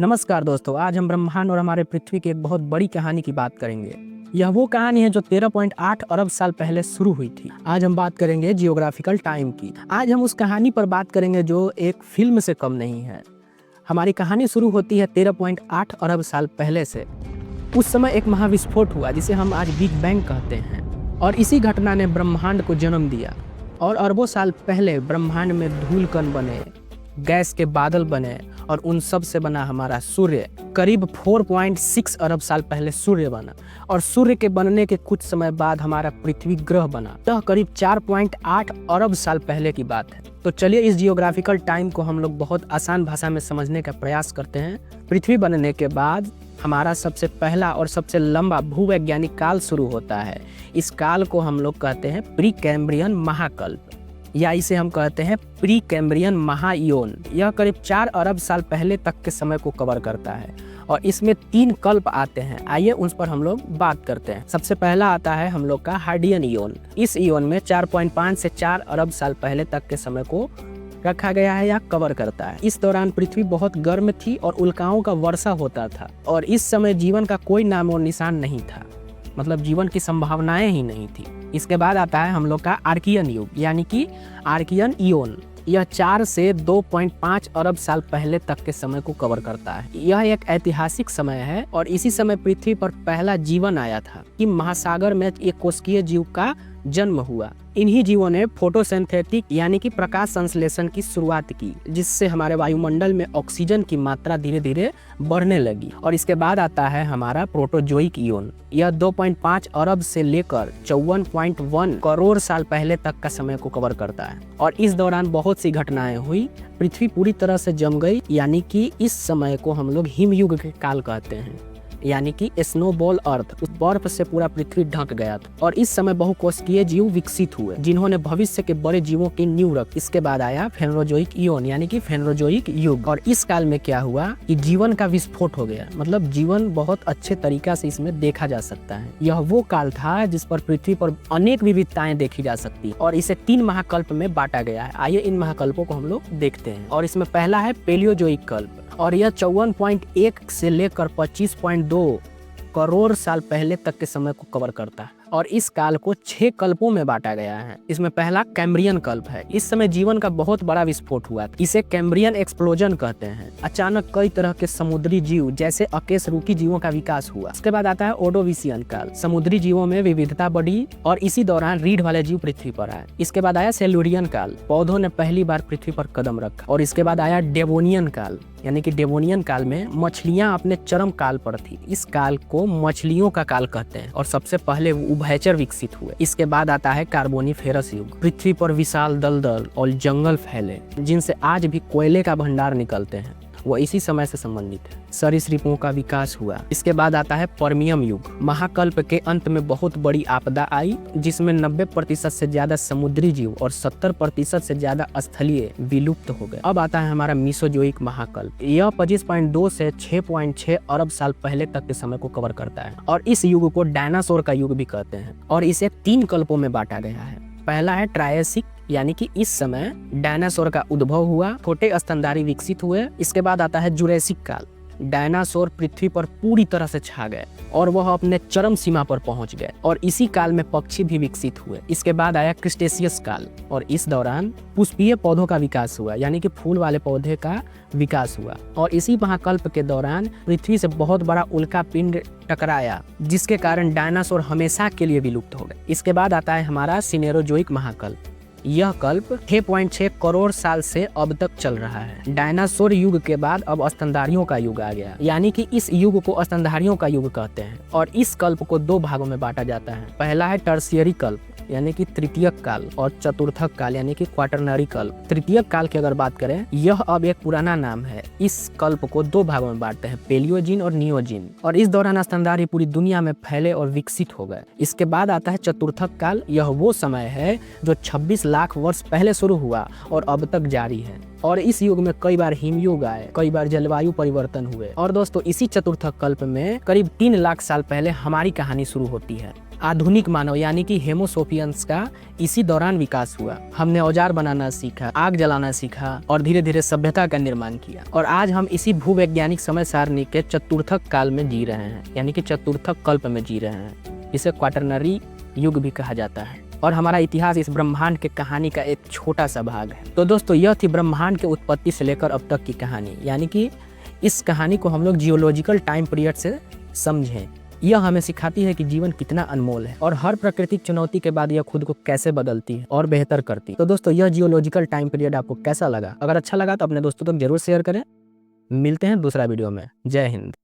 नमस्कार दोस्तों, आज हम ब्रह्मांड और हमारे पृथ्वी की एक बहुत बड़ी कहानी की बात करेंगे। यह वो कहानी है जो 13.8 अरब साल पहले शुरू हुई थी। आज हम बात करेंगे जियोग्राफिकल टाइम की। आज हम उस कहानी पर बात करेंगे जो एक फिल्म से कम नहीं है। हमारी कहानी शुरू होती है 13.8 अरब साल पहले से। उस समय एक महाविस्फोट हुआ जिसे हम आज बिग बैंग कहते हैं, और इसी घटना ने ब्रह्मांड को जन्म दिया। और अरबों साल पहले ब्रह्मांड में धूल कण बने, गैस के बादल बने, और उन सब से बना हमारा सूर्य। करीब 4.6 अरब साल पहले सूर्य बना, और सूर्य के बनने के कुछ समय बाद हमारा पृथ्वी ग्रह बना। यह करीब 4.8 अरब साल पहले की बात है। तो चलिए इस जियोग्राफिकल टाइम को हम लोग बहुत आसान भाषा में समझने का प्रयास करते हैं। पृथ्वी बनने के बाद हमारा सबसे पहला और सबसे लंबा भूवैज्ञानिक काल शुरू होता है। इस काल को हम लोग कहते हैं प्री कैम्ब्रियन महाकल्प, या इसे हम कहते हैं प्री कैम्ब्रियन महाइयोन। यह करीब 4 अरब साल पहले तक के समय को कवर करता है, और इसमें 3 कल्प आते हैं। आइए उन पर हम लोग बात करते हैं। सबसे पहला आता है हम लोग का हार्डियन इयोन। इस इयोन में 4.5 से 4 अरब साल पहले तक के समय को रखा गया है या कवर करता है। इस दौरान पृथ्वी बहुत गर्म थी और उल्काओं का वर्षा होता था, और इस समय जीवन का कोई नाम और निशान नहीं था, मतलब जीवन की संभावनाएं ही नहीं थी। इसके बाद आता है हम लोग का आर्कियन युग, यानी कि आर्कियन इयोन। यह 4 से 2.5 अरब साल पहले तक के समय को कवर करता है। यह एक ऐतिहासिक समय है, और इसी समय पृथ्वी पर पहला जीवन आया था कि महासागर में एक कोशिकीय जीव का जन्म हुआ। इन्हीं जीवों ने फोटोसिंथेटिक यानी कि प्रकाश संश्लेषण की शुरुआत की, जिससे हमारे वायुमंडल में ऑक्सीजन की मात्रा धीरे धीरे बढ़ने लगी। और इसके बाद आता है हमारा प्रोटोजोइक इयोन। यह 2.5 अरब से लेकर 54.1 करोड़ साल पहले तक का समय को कवर करता है, और इस दौरान बहुत सी घटनाएं हुई। पृथ्वी पूरी तरह से जम गई, यानी कि इस समय को हम लोग हिमयुग के काल कहते हैं, यानी कि स्नोबॉल अर्थ। उस बर्फ से पूरा पृथ्वी ढक गया था, और इस समय बहुकोशिकीय जीव विकसित हुए जिन्होंने भविष्य के बड़े जीवों की नींव रखी। इसके बाद आया फेनरोजोइक इयोन, यानी कि फेनरोजोइक युग। और इस काल में क्या हुआ कि जीवन का विस्फोट हो गया, मतलब जीवन बहुत अच्छे तरीका से इसमें देखा जा सकता है। यह वो काल था जिस पर पृथ्वी पर अनेक विविधताएं देखी जा सकती, और इसे 3 महाकल्प में बांटा गया है। आइए इन महाकल्पों को हम लोग देखते हैं। और इसमें पहला है पेलियोजोइक कल्प, और यह 54.1 से लेकर 25.2 करोड़ साल पहले तक के समय को कवर करता है, और इस काल को 6 कल्पों में बांटा गया है। इसमें पहला कैम्ब्रियन कल्प है। इस समय जीवन का बहुत बड़ा विस्फोट हुआ था। इसे कैम्ब्रियन एक्सप्लोजन कहते हैं। अचानक कई तरह के समुद्री जीव जैसे अकेशरूकी जीवों का विकास हुआ। इसके बाद आता है ओडोविशियन काल। समुद्री जीवों में विविधता बढ़ी, और इसी दौरान रीढ़ वाले जीव पृथ्वी पर आए। इसके बाद आया सेल्यूरियन काल। पौधों ने पहली बार पृथ्वी पर कदम रखा। और इसके बाद आया डेवोनियन काल, यानी कि डेवोनियन काल में मछलियां अपने चरम काल पर थी। इस काल को मछलियों का काल कहते हैं, और सबसे पहले उभयचर विकसित हुए। इसके बाद आता है कार्बोनिफेरस युग। पृथ्वी पर विशाल दलदल और जंगल फैले, जिनसे आज भी कोयले का भंडार निकलते हैं, वो इसी समय से संबंधित है। सरीसृपों का विकास हुआ। इसके बाद आता है पर्मियम युग। महाकल्प के अंत में बहुत बड़ी आपदा आई, जिसमें 90% से ज्यादा समुद्री जीव और 70% से ज्यादा स्थलीय विलुप्त हो गए। अब आता है हमारा मीसोजोइक महाकल्प। यह 25.2 से 6.6 अरब साल पहले तक के समय को कवर करता है, और इस युग को डायनासोर का युग भी कहते हैं, और इसे 3 कल्पों में बांटा गया है। पहला है ट्रायसिक, यानी कि इस समय डायनासोर का उद्भव हुआ, छोटे स्तनधारी विकसित हुए। इसके बाद आता है जुरेसिक काल। डायनासोर पृथ्वी पर पूरी तरह से छा गए, और वह अपने चरम सीमा पर पहुंच गए, और इसी काल में पक्षी भी विकसित हुए। इसके बाद आया क्रिस्टेशियस काल, और इस दौरान पुष्पीय पौधों का विकास हुआ, यानी कि फूल वाले पौधे का विकास हुआ। और इसी महाकल्प के दौरान पृथ्वी से बहुत बड़ा उल्का पिंड टकराया, जिसके कारण डायनासोर हमेशा के लिए विलुप्त हो गए। इसके बाद आता है हमारा सिनेरोजोइक महाकल्प। यह कल्प 6.6 करोड़ साल से अब तक चल रहा है। डायनासोर युग के बाद अब स्तनधारियों का युग आ गया, यानी कि इस युग को स्तनधारियों का युग कहते हैं। और इस कल्प को 2 भागों में बांटा जाता है। पहला है टर्शियरी कल्प, यानी कि तृतीयक काल, और चतुर्थक काल, यानी कि क्वाटरनरी कल्प। तृतीयक काल की अगर बात करें, यह अब एक पुराना नाम है। इस कल्प को 2 भागों में बांटते हैं, पेलियोजिन और नियोजिन। और इस दौरान स्तनधारी पूरी दुनिया में फैले और विकसित हो गए। इसके बाद आता है चतुर्थक काल। यह वो समय है जो 26 लाख वर्ष पहले शुरू हुआ और अब तक जारी है। और इस युग में कई बार हिमयुग आए, कई बार जलवायु परिवर्तन हुए। और दोस्तों इसी चतुर्थक कल्प में करीब 3 लाख साल पहले हमारी कहानी शुरू होती है। आधुनिक मानव यानी कि होमोसोपियंस का इसी दौरान विकास हुआ। हमने औजार बनाना सीखा, आग जलाना सीखा और धीरे धीरे सभ्यता का निर्माण किया। और आज हम इसी भूवैज्ञानिक समय सारणी के चतुर्थक काल में जी रहे हैं, यानी कि चतुर्थक कल्प में जी रहे हैं। इसे क्वाटरनरी युग भी कहा जाता है। और हमारा इतिहास इस ब्रह्मांड के कहानी का एक छोटा सा भाग है। तो दोस्तों यह थी ब्रह्मांड के उत्पत्ति से लेकर अब तक की कहानी, यानी कि इस कहानी को हम लोग जियोलॉजिकल टाइम पीरियड से समझें। यह हमें सिखाती है कि जीवन कितना अनमोल है और हर प्राकृतिक चुनौती के बाद यह खुद को कैसे बदलती है और बेहतर करती है। तो दोस्तों यह जियोलॉजिकल टाइम पीरियड आपको कैसा लगा? अगर अच्छा लगा तो अपने दोस्तों तक जरूर शेयर करें। मिलते हैं दूसरा वीडियो में। जय हिंद।